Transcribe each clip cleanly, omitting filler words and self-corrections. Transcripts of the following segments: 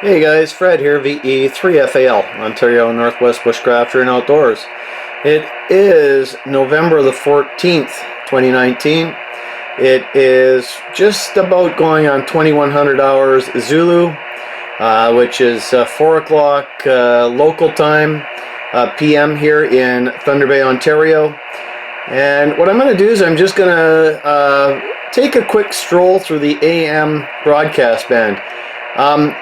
Hey guys, Fred here, VE3FAL, Ontario Northwest Bushcrafter and Outdoors. It is November the 14th, 2019. It is just about going on 2100 hours Zulu, which is 4 o'clock local time, PM here in Thunder Bay, Ontario. And what I'm going to do is I'm just going to take a quick stroll through the AM broadcast band.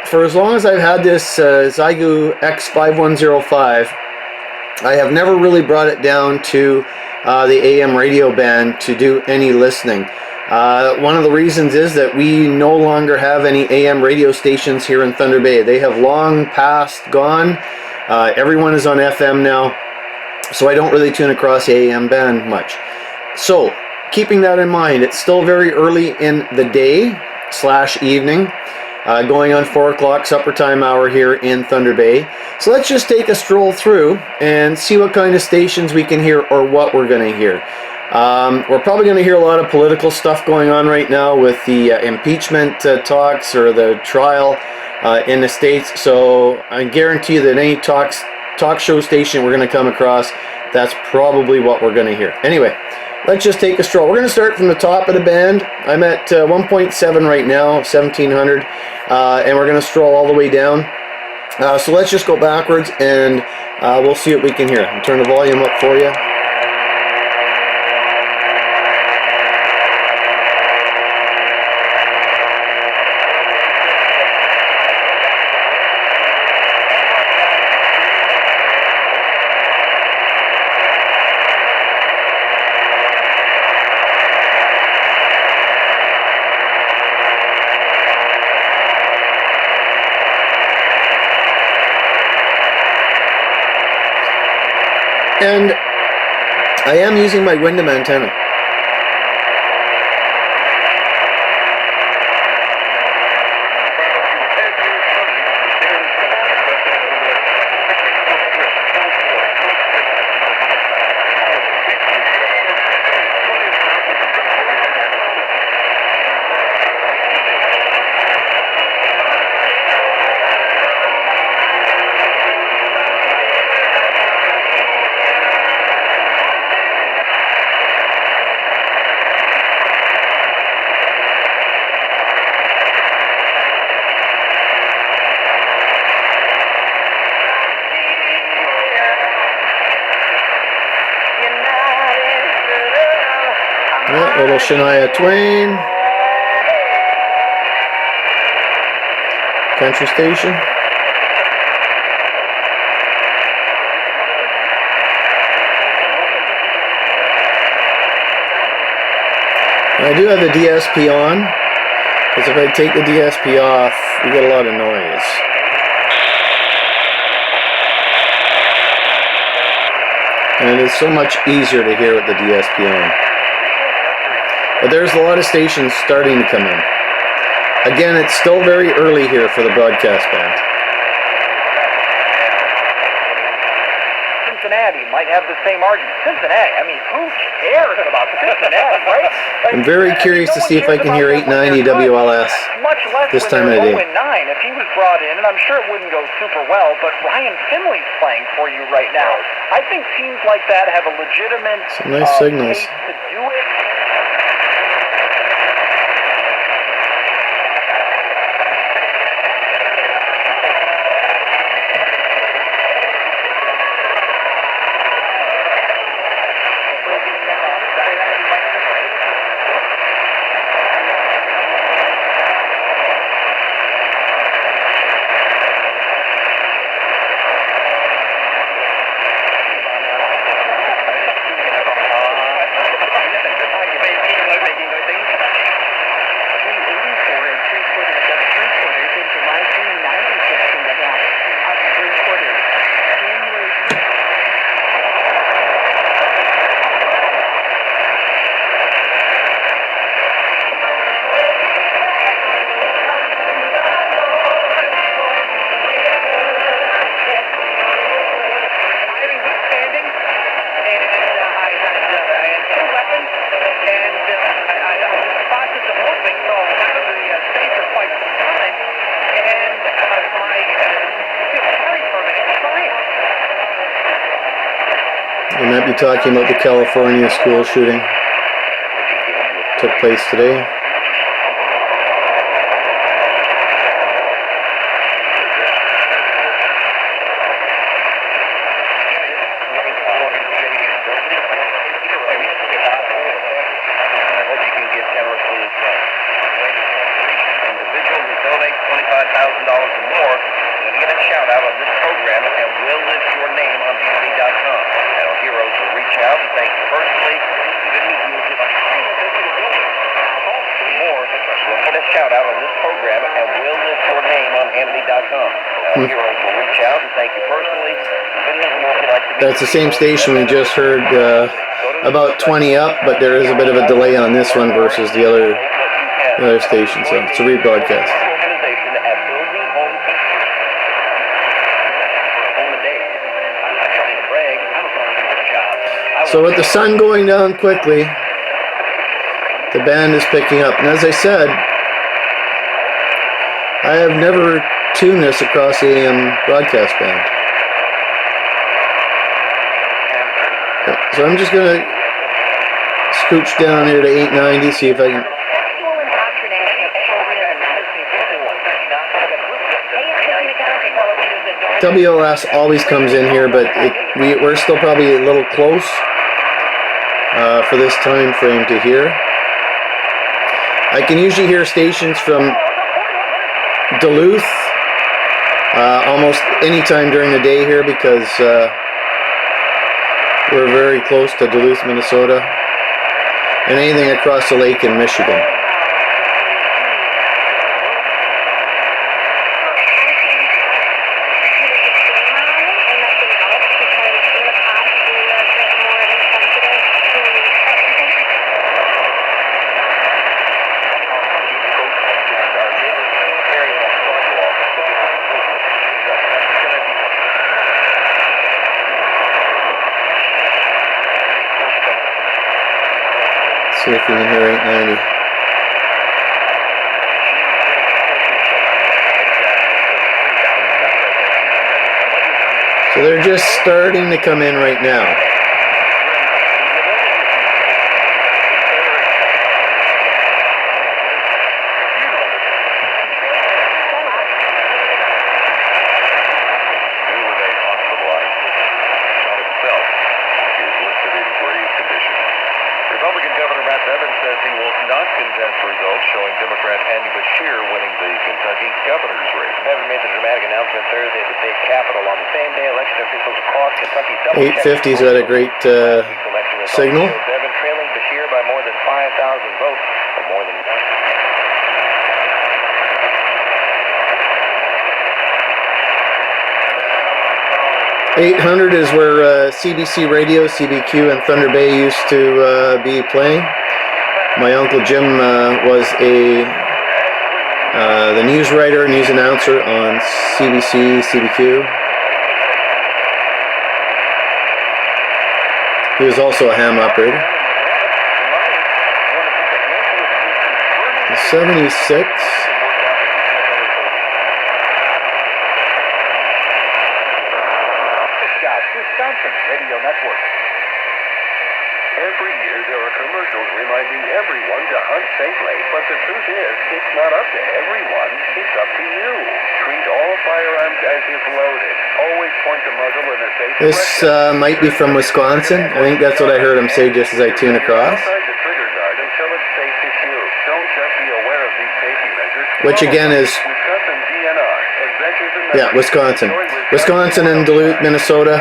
For as long as I've had this Xiegu X5105, I have never really brought it down to the AM radio band to do any listening. One of the reasons is that we no longer have any AM radio stations here in Thunder Bay. They have long past gone. Everyone is on FM now, so I don't really tune across the AM band much. So, keeping that in mind, it's still very early in the day / evening. Going on 4 o'clock supper time hour here in Thunder Bay. So let's just take a stroll through and see what kind of stations we can hear or what we're going to hear. We're probably going to hear a lot of political stuff going on right now with the impeachment talks or the trial in the States. So I guarantee you that any talk show station we're going to come across, that's probably what we're going to hear. Anyway, let's just take a stroll. We're going to start from the top of the band. I'm at 1.7 right now, 1700, and we're going to stroll all the way down. So let's just go backwards and we'll see what we can hear. I'll turn the volume up for you. And I am using my Windom antenna. Yeah, little Shania Twain. Country station. I do have the DSP on, because if I take the DSP off, we get a lot of noise. And it's so much easier to hear with the DSP on. But there's a lot of stations starting to come in. Again, it's still very early here for the broadcast band. Cincinnati might have the same argument. Cincinnati, I mean, who cares about Cincinnati, right? I'm very curious to see if I can hear 890 WLS this time of the day. 0-9 if he was brought in, and I'm sure it wouldn't go super well, but Ryan Finley's playing for you right now. I think teams like that have a legitimate some nice signals to do it. be talking about the California school shooting. Took place today. That's the same station we just heard, about 20 up, but there is a bit of a delay on this one versus the other station, so it's a rebroadcast. So with the sun going down quickly, the band is picking up. And as I said, I have never tuned this across the AM broadcast band. So I'm just going to scooch down here to 890, see if I can. WLS always comes in here, but we're still probably a little close for this time frame to hear. I can usually hear stations from Duluth almost any time during the day here because we're very close to Duluth, Minnesota, and anything across the lake in Michigan. See if we can hear 890. So they're just starting to come in right now. Kentucky 850's got a great signal. They've been trailing Bashir by more than 5,000 votes, or more than one. 800 is where CBC Radio, CBQ, and Thunder Bay used to be playing. My uncle Jim was the news writer, news announcer on CBC, CBQ. He was also a ham operator. 76. Wisconsin's radio network. Every year there are commercials reminding everyone to hunt safely, but the truth is, it's not up to everyone, it's up to you. Treat all firearms as if loaded. Always point the muzzle in a safe This might be from Wisconsin. I think that's what I heard him say just as I tune across. Outside the trigger guard until it's safe to shoot. Don't just be aware of these safety measures. Which again is, Wisconsin DNR. Adventures in yeah, Wisconsin. Wisconsin and Duluth, Minnesota.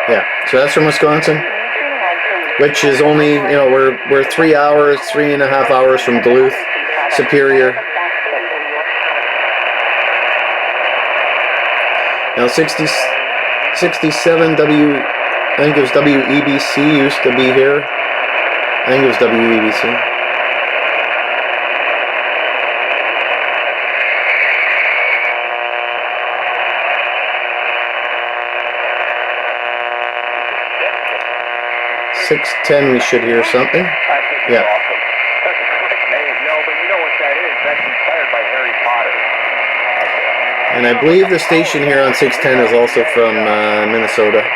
Yeah, so that's from Wisconsin, which is only, you know, we're 3 hours, 3.5 hours from Duluth, Superior. Now 67 I think it was WEBC used to be here. I think it was WEBC. .610 we should hear something. Yeah. Awesome. That's a great name. No, but you know what that is? That's inspired by Harry Potter. And I believe the station here on 610 is also from Minnesota.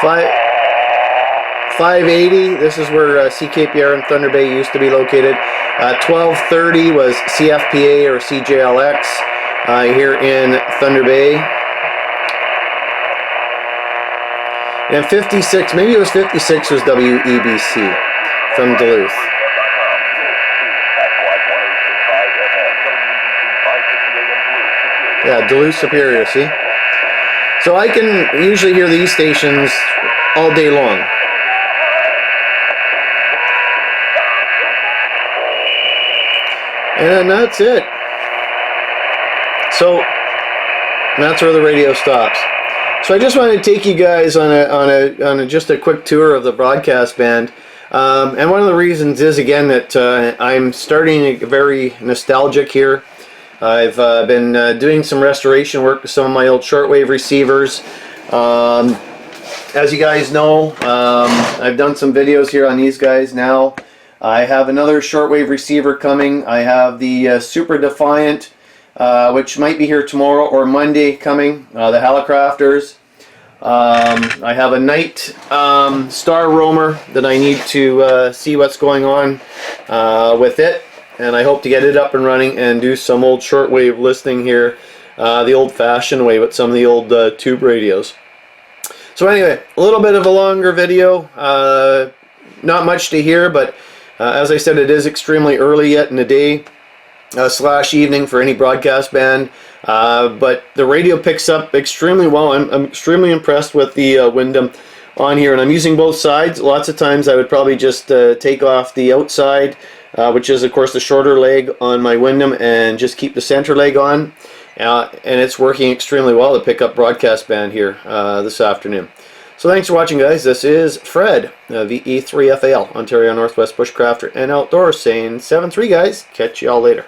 580, this is where CKPR and Thunder Bay used to be located. 1230 was CFPA or CJLX here in Thunder Bay. And 56, maybe it was 56, was WEBC from Duluth. Yeah, Duluth Superior, see? So I can usually hear these stations all day long. And that's it. So that's where the radio stops. So I just wanted to take you guys on just a quick tour of the broadcast band. And one of the reasons is, again, that I'm starting to get very nostalgic here. I've been doing some restoration work with some of my old shortwave receivers. As you guys know, I've done some videos here on these guys now. I have another shortwave receiver coming. I have the Super Defiant, which might be here tomorrow or Monday coming, the Hallicrafters. I have a Night Star Roamer that I need to see what's going on with it, and I hope to get it up and running and do some old shortwave listening here, the old-fashioned way with some of the old tube radios. So anyway, a little bit of a longer video, not much to hear, but as I said, it is extremely early yet in the day / evening for any broadcast band, but the radio picks up extremely well. I'm extremely impressed with the Windham on here, and I'm using both sides. Lots of times I would probably just take off the outside, which is of course the shorter leg on my Windham, and just keep the center leg on, and it's working extremely well to pick up broadcast band here this afternoon. So thanks for watching, guys. This is Fred, VE3FAL, Ontario Northwest Bushcrafter and Outdoors, saying 7-3, guys. Catch y'all later.